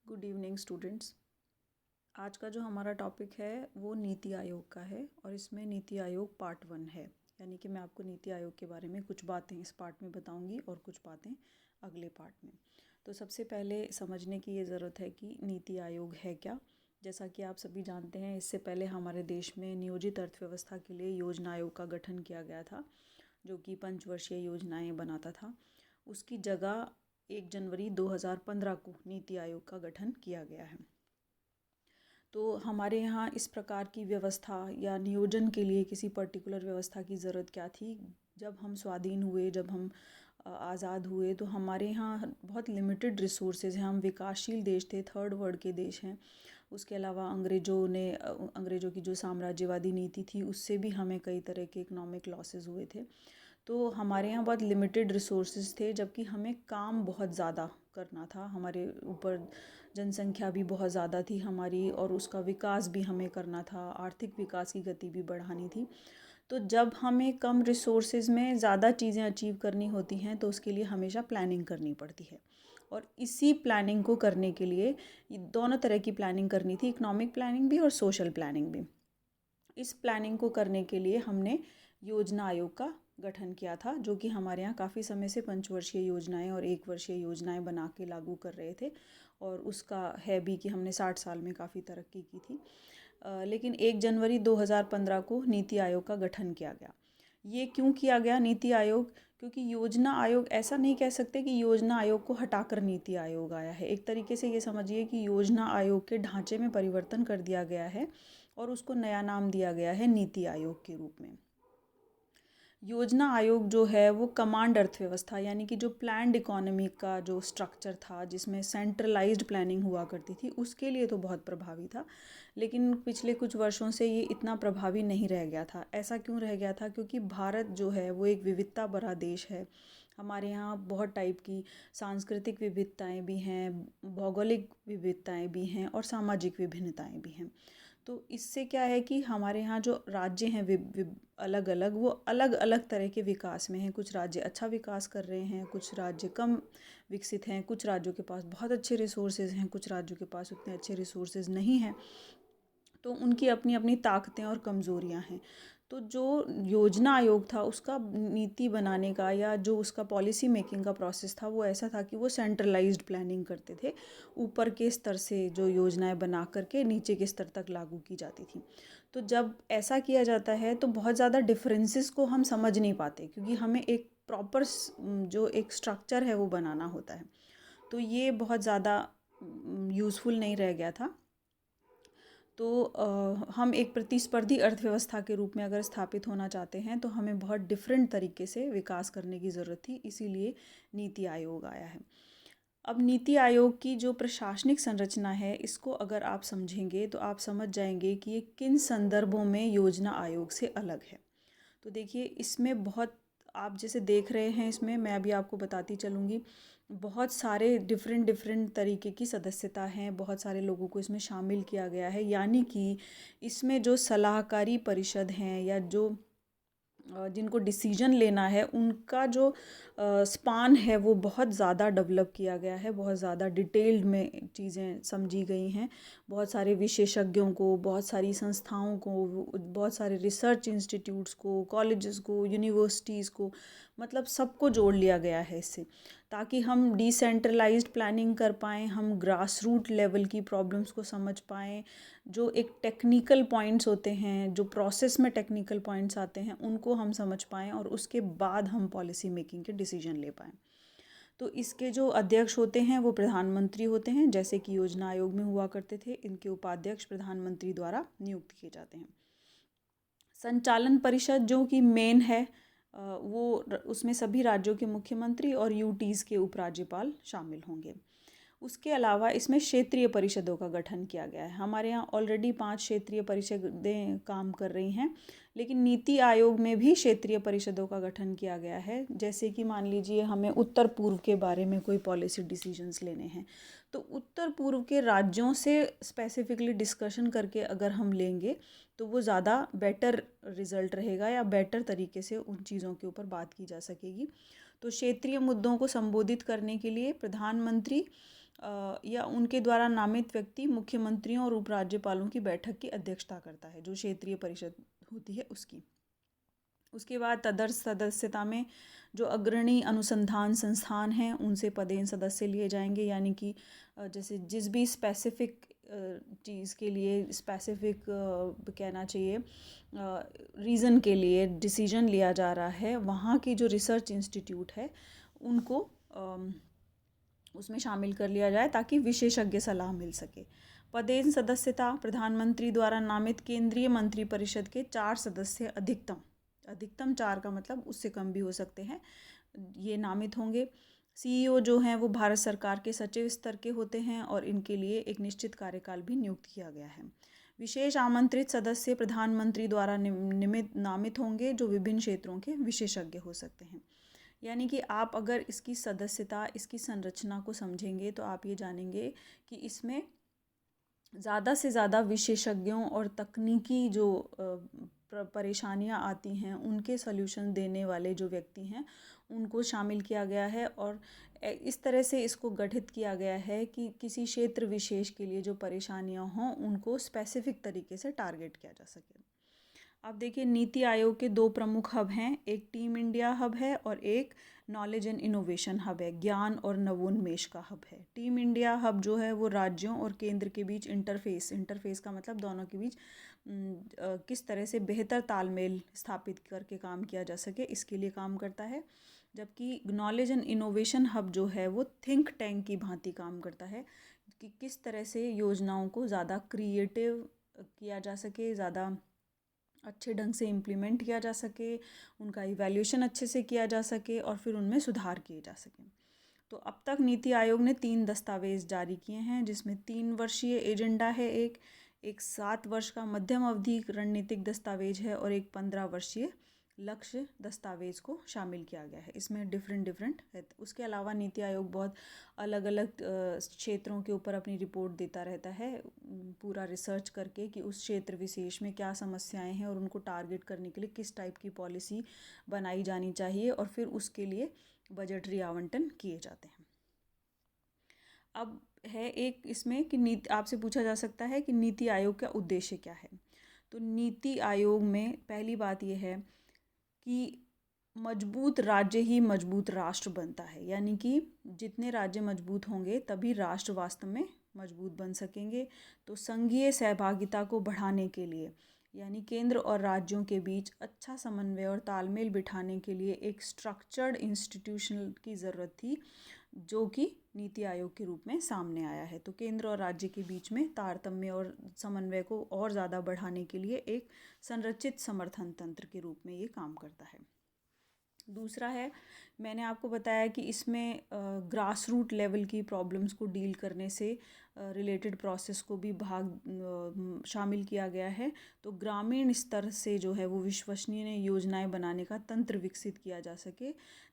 Good evening students. आज का जो हमारा टॉपिक है वो नीति आयोग का है और इसमें नीति आयोग पार्ट 1 है। यानी कि मैं आपको नीति आयोग के बारे में कुछ बातें इस पार्ट में बताऊंगी और कुछ बातें अगले पार्ट में। तो सबसे पहले समझने की ये ज़रूरत है कि नीति आयोग है क्या। जैसा कि आप सभी जानते हैं, इससे पहले हमारे देश में नियोजित अर्थव्यवस्था के लिए योजना आयोग का गठन किया गया था, जो कि पंचवर्षीय योजनाएं बनाता था। उसकी जगह 1 जनवरी 2015 को नीति आयोग का गठन किया गया है। तो हमारे यहाँ इस प्रकार की व्यवस्था या नियोजन के लिए किसी पर्टिकुलर व्यवस्था की ज़रूरत क्या थी। जब हम स्वाधीन हुए, जब हम आज़ाद हुए, तो हमारे यहाँ बहुत लिमिटेड रिसोर्सेज हैं। हम विकासशील देश थे, थर्ड वर्ल्ड के देश हैं। उसके अलावा अंग्रेज़ों की जो साम्राज्यवादी नीति थी, उससे भी हमें कई तरह के इकोनॉमिक लॉसेस हुए थे। तो हमारे यहाँ बहुत लिमिटेड रिसोर्सेज थे, जबकि हमें काम बहुत ज़्यादा करना था। हमारे ऊपर जनसंख्या भी बहुत ज़्यादा थी हमारी, और उसका विकास भी हमें करना था, आर्थिक विकास की गति भी बढ़ानी थी। तो जब हमें कम रिसोर्सेज में ज़्यादा चीज़ें अचीव करनी होती हैं, तो उसके लिए हमेशा प्लानिंग करनी पड़ती है। और इसी प्लानिंग को करने के लिए ये दोनों तरह की प्लानिंग करनी थी, इकोनॉमिक प्लानिंग भी और सोशल प्लानिंग भी। इस प्लानिंग को करने के लिए हमने योजना आयोग का गठन किया था, जो कि हमारे यहाँ काफ़ी समय से पंचवर्षीय योजनाएं और 1 वर्षीय योजनाएं बना के लागू कर रहे थे। और उसका है भी कि हमने 60 साल में काफ़ी तरक्की की थी। लेकिन 1 जनवरी 2015 को नीति आयोग का गठन किया गया। ये क्यों किया गया नीति आयोग? क्योंकि योजना आयोग, ऐसा नहीं कह सकते कि योजना आयोग को हटाकर नीति आयोग आया है। एक तरीके से ये समझिए कि योजना आयोग के ढांचे में परिवर्तन कर दिया गया है और उसको नया नाम दिया गया है नीति आयोग के रूप में। योजना आयोग जो है वो कमांड अर्थव्यवस्था, यानी कि जो प्लान्ड इकोनॉमी का जो स्ट्रक्चर था, जिसमें सेंट्रलाइज्ड प्लानिंग हुआ करती थी, उसके लिए तो बहुत प्रभावी था। लेकिन पिछले कुछ वर्षों से ये इतना प्रभावी नहीं रह गया था। ऐसा क्यों रह गया था? क्योंकि भारत जो है वो एक विविधता भरा देश है। हमारे यहाँ बहुत टाइप की सांस्कृतिक विविधताएं भी हैं, भौगोलिक विविधताएं भी हैं और सामाजिक विभिन्नताएं भी हैं। तो इससे क्या है कि हमारे यहाँ जो राज्य हैं अलग अलग, वो अलग अलग तरह के विकास में हैं। कुछ राज्य अच्छा विकास कर रहे हैं, कुछ राज्य कम विकसित हैं, कुछ राज्यों के पास बहुत अच्छे रिसोर्सेज हैं, कुछ राज्यों के पास उतने अच्छे रिसोर्सेज नहीं हैं। तो उनकी अपनी अपनी ताकतें और कमज़ोरियाँ हैं। तो जो योजना आयोग था, उसका नीति बनाने का या जो उसका पॉलिसी मेकिंग का प्रोसेस था, वो ऐसा था कि वो सेंट्रलाइज्ड प्लानिंग करते थे। ऊपर के स्तर से जो योजनाएं बना करके नीचे के स्तर तक लागू की जाती थी। तो जब ऐसा किया जाता है तो बहुत ज़्यादा डिफरेंसेस को हम समझ नहीं पाते, क्योंकि हमें एक प्रॉपर जो एक स्ट्रक्चर है वो बनाना होता है। तो ये बहुत ज़्यादा यूज़फुल नहीं रह गया था। तो हम एक प्रतिस्पर्धी अर्थव्यवस्था के रूप में अगर स्थापित होना चाहते हैं, तो हमें बहुत डिफरेंट तरीके से विकास करने की ज़रूरत थी। इसीलिए नीति आयोग आया है। अब नीति आयोग की जो प्रशासनिक संरचना है, इसको अगर आप समझेंगे तो आप समझ जाएंगे कि ये किन संदर्भों में योजना आयोग से अलग है। तो देखिए, इसमें बहुत, आप जैसे देख रहे हैं, इसमें मैं अभी आपको बताती चलूँगी, बहुत सारे डिफरेंट डिफरेंट तरीके की सदस्यता हैं, बहुत सारे लोगों को इसमें शामिल किया गया है। यानी कि इसमें जो सलाहकारी परिषद हैं या जो जिनको डिसीजन लेना है, उनका जो स्पान है वो बहुत ज़्यादा डेवलप किया गया है, बहुत ज़्यादा डिटेल्ड में चीज़ें समझी गई हैं। बहुत सारे विशेषज्ञों को, बहुत सारी संस्थाओं को, बहुत सारे रिसर्च इंस्टीट्यूट्स को, कॉलेजेस को, यूनिवर्सिटीज़ को, मतलब सबको जोड़ लिया गया है इससे, ताकि हम डिसेंट्रलाइज्ड प्लानिंग कर पाएँ, हम ग्रास रूट लेवल की प्रॉब्लम्स को समझ पाएँ। जो एक टेक्निकल पॉइंट्स होते हैं, जो प्रोसेस में टेक्निकल पॉइंट्स आते हैं, उनको हम समझ पाएँ और उसके बाद हम पॉलिसी मेकिंग के डिसीजन ले पाएँ। तो इसके जो अध्यक्ष होते हैं वो प्रधानमंत्री होते हैं, जैसे कि योजना आयोग में हुआ करते थे। इनके उपाध्यक्ष प्रधानमंत्री द्वारा नियुक्त किए जाते हैं। संचालन परिषद जो कि मेन है, उसमें सभी राज्यों के मुख्यमंत्री और यूटीज़ के उपराज्यपाल शामिल होंगे। उसके अलावा इसमें क्षेत्रीय परिषदों का गठन किया गया है। हमारे यहाँ ऑलरेडी 5 क्षेत्रीय परिषदें काम कर रही हैं, लेकिन नीति आयोग में भी क्षेत्रीय परिषदों का गठन किया गया है। जैसे कि मान लीजिए हमें उत्तर पूर्व के बारे में कोई पॉलिसी डिसीजंस लेने हैं, तो उत्तर पूर्व के राज्यों से स्पेसिफिकली डिस्कशन करके अगर हम लेंगे, तो वो ज़्यादा बेटर रिजल्ट रहेगा या बेटर तरीके से उन चीज़ों के ऊपर बात की जा सकेगी। तो क्षेत्रीय मुद्दों को संबोधित करने के लिए प्रधानमंत्री या उनके द्वारा नामित व्यक्ति मुख्यमंत्रियों और उपराज्यपालों की बैठक की अध्यक्षता करता है, जो क्षेत्रीय परिषद होती है उसकी। उसके बाद तदर्थ सदस्यता में जो अग्रणी अनुसंधान संस्थान हैं उनसे पदेन सदस्य लिए जाएंगे, यानी कि जैसे जिस भी स्पेसिफिक चीज़ के लिए स्पेसिफिक कहना चाहिए रीज़न के लिए डिसीजन लिया जा रहा है, वहाँ की जो रिसर्च इंस्टीट्यूट है उनको उसमें शामिल कर लिया जाए ताकि विशेषज्ञ सलाह मिल सके। पदेन सदस्यता प्रधानमंत्री द्वारा नामित केंद्रीय मंत्रिपरिषद के 4 सदस्य अधिकतम 4 का मतलब उससे कम भी हो सकते हैं, ये नामित होंगे। सीईओ जो हैं वो भारत सरकार के सचिव स्तर के होते हैं और इनके लिए एक निश्चित कार्यकाल भी नियुक्त किया गया है। विशेष आमंत्रित सदस्य प्रधानमंत्री द्वारा नामित होंगे, जो विभिन्न क्षेत्रों के विशेषज्ञ हो सकते हैं। यानी कि आप अगर इसकी सदस्यता, इसकी संरचना को समझेंगे तो आप ये जानेंगे कि इसमें ज़्यादा से ज़्यादा विशेषज्ञों और तकनीकी जो परेशानियां आती हैं उनके सल्यूशन देने वाले जो व्यक्ति हैं उनको शामिल किया गया है, और इस तरह से इसको गठित किया गया है कि किसी क्षेत्र विशेष के लिए जो परेशानियां हों उनको स्पेसिफिक तरीके से टारगेट किया जा सके। अब देखिए, नीति आयोग के 2 प्रमुख हब हैं, एक टीम इंडिया हब है और एक नॉलेज एंड इनोवेशन हब है, ज्ञान और नवोन्मेष का हब है। टीम इंडिया हब जो है वो राज्यों और केंद्र के बीच इंटरफेस का मतलब दोनों के बीच किस तरह से बेहतर तालमेल स्थापित करके काम किया जा सके, इसके लिए काम करता है। जबकि नॉलेज एंड इनोवेशन हब जो है वो थिंक टैंक की भांति काम करता है कि किस तरह से योजनाओं को ज़्यादा क्रिएटिव किया जा सके, ज़्यादा अच्छे ढंग से इम्प्लीमेंट किया जा सके, उनका इवैल्यूएशन अच्छे से किया जा सके और फिर उनमें सुधार किए जा सकें। तो अब तक नीति आयोग ने 3 दस्तावेज जारी किए हैं, जिसमें 3 वर्षीय एजेंडा है, एक 7 वर्ष का मध्यम अवधि रणनीतिक दस्तावेज है और एक 15 वर्षीय लक्ष्य दस्तावेज को शामिल किया गया है। इसमें डिफरेंट है। उसके अलावा नीति आयोग बहुत अलग अलग क्षेत्रों के ऊपर अपनी रिपोर्ट देता रहता है, पूरा रिसर्च करके कि उस क्षेत्र विशेष में क्या समस्याएं हैं और उनको टारगेट करने के लिए किस टाइप की पॉलिसी बनाई जानी चाहिए, और फिर उसके लिए बजटरी आवंटन किए जाते हैं। अब है एक इसमें कि नीति, आपसे पूछा जा सकता है कि नीति आयोग का उद्देश्य क्या है। तो नीति आयोग में पहली बात यह है कि मजबूत राज्य ही मजबूत राष्ट्र बनता है, यानी कि जितने राज्य मजबूत होंगे तभी राष्ट्र वास्तव में मजबूत बन सकेंगे। तो संघीय सहभागिता को बढ़ाने के लिए, यानी केंद्र और राज्यों के बीच अच्छा समन्वय और तालमेल बिठाने के लिए एक स्ट्रक्चर्ड इंस्टीट्यूशन की ज़रूरत थी, जो कि नीति आयोग के रूप में सामने आया है। तो केंद्र और राज्य के बीच में तारतम्य और समन्वय को और ज़्यादा बढ़ाने के लिए एक संरचित समर्थन तंत्र के रूप में ये काम करता है। दूसरा है, मैंने आपको बताया कि इसमें ग्रास रूट लेवल की प्रॉब्लम्स को डील करने से रिलेटेड प्रोसेस को भी शामिल किया गया है। तो ग्रामीण स्तर से जो है वो विश्वसनीय योजनाएं बनाने का तंत्र विकसित किया जा सके,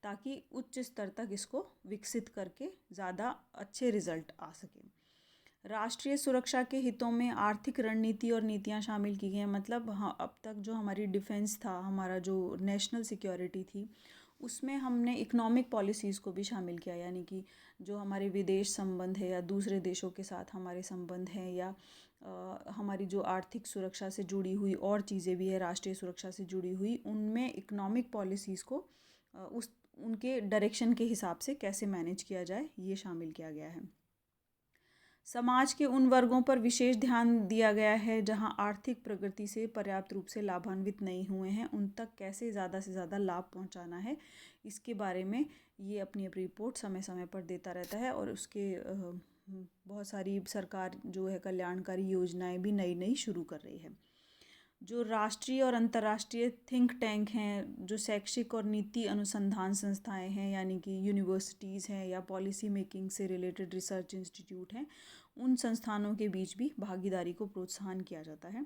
ताकि उच्च स्तर तक इसको विकसित करके ज़्यादा अच्छे रिजल्ट आ सके। राष्ट्रीय सुरक्षा के हितों में आर्थिक रणनीति और नीतियां शामिल की गई हैं। मतलब हाँ, अब तक जो हमारी डिफेंस था, हमारा जो नेशनल सिक्योरिटी थी, उसमें हमने इकोनॉमिक पॉलिसीज़ को भी शामिल किया, यानी कि जो हमारे विदेश संबंध है या दूसरे देशों के साथ हमारे संबंध हैं, या हमारी जो आर्थिक सुरक्षा से जुड़ी हुई और चीज़ें भी है, राष्ट्रीय सुरक्षा से जुड़ी हुई, उनमें इकोनॉमिक पॉलिसीज़ को उनके डायरेक्शन के हिसाब से कैसे मैनेज किया जाए, ये शामिल किया गया है। समाज के उन वर्गों पर विशेष ध्यान दिया गया है जहां आर्थिक प्रगति से पर्याप्त रूप से लाभान्वित नहीं हुए हैं, उन तक कैसे ज़्यादा से ज़्यादा लाभ पहुंचाना है, इसके बारे में ये अपनी अपनी रिपोर्ट समय समय पर देता रहता है। और उसके बहुत सारी सरकार जो है कल्याणकारी योजनाएं भी नई नई शुरू कर रही है। जो राष्ट्रीय और अंतर्राष्ट्रीय थिंक टैंक हैं, जो शैक्षिक और नीति अनुसंधान संस्थाएं हैं, यानी कि यूनिवर्सिटीज़ हैं या पॉलिसी मेकिंग से रिलेटेड रिसर्च इंस्टीट्यूट हैं, उन संस्थानों के बीच भी भागीदारी को प्रोत्साहन किया जाता है।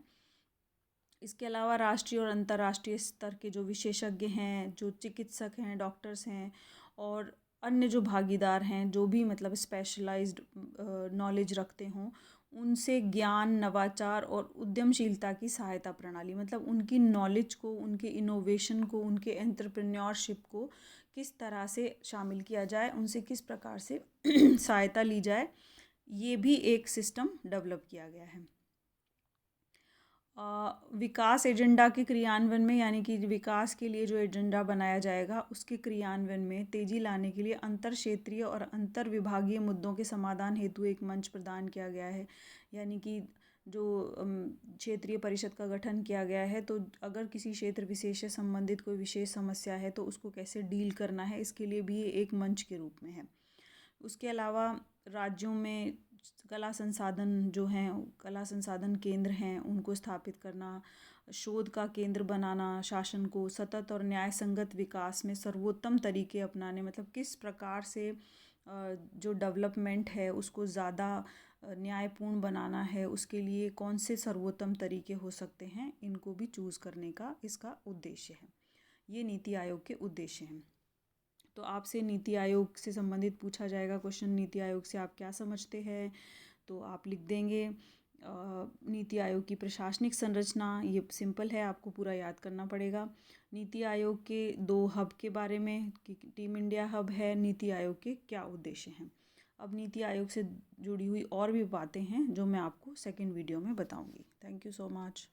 इसके अलावा राष्ट्रीय और अंतर्राष्ट्रीय स्तर के जो विशेषज्ञ हैं, जो चिकित्सक हैं, डॉक्टर्स हैं और अन्य जो भागीदार हैं, जो भी मतलब स्पेशलाइज्ड नॉलेज रखते हों, उनसे ज्ञान, नवाचार और उद्यमशीलता की सहायता प्रणाली, मतलब उनकी नॉलेज को, उनके इनोवेशन को, उनके एंटरप्रेन्योरशिप को किस तरह से शामिल किया जाए, उनसे किस प्रकार से सहायता ली जाए, ये भी एक सिस्टम डेवलप किया गया है। विकास एजेंडा के क्रियान्वयन में, यानी कि विकास के लिए जो एजेंडा बनाया जाएगा उसके क्रियान्वयन में तेजी लाने के लिए अंतर क्षेत्रीय और अंतर विभागीय मुद्दों के समाधान हेतु एक मंच प्रदान किया गया है। यानी कि जो क्षेत्रीय परिषद का गठन किया गया है, तो अगर किसी क्षेत्र विशेष से संबंधित कोई विशेष समस्या है तो उसको कैसे डील करना है, इसके लिए भी ये एक मंच के रूप में है। उसके अलावा राज्यों में कला संसाधन जो हैं, कला संसाधन केंद्र हैं, उनको स्थापित करना, शोध का केंद्र बनाना, शासन को सतत और न्याय संगत विकास में सर्वोत्तम तरीके अपनाने, मतलब किस प्रकार से जो डेवलपमेंट है उसको ज़्यादा न्यायपूर्ण बनाना है, उसके लिए कौन से सर्वोत्तम तरीके हो सकते हैं, इनको भी चूज़ करने का इसका उद्देश्य है। ये नीति आयोग के उद्देश्य हैं। तो आपसे नीति आयोग से संबंधित पूछा जाएगा क्वेश्चन, नीति आयोग से आप क्या समझते हैं, तो आप लिख देंगे नीति आयोग की प्रशासनिक संरचना, ये सिंपल है, आपको पूरा याद करना पड़ेगा। नीति आयोग के 2 हब के बारे में कि टीम इंडिया हब है, नीति आयोग के क्या उद्देश्य हैं। अब नीति आयोग से जुड़ी हुई और भी बातें हैं जो मैं आपको सेकंड वीडियो में बताऊंगी। Thank you so much.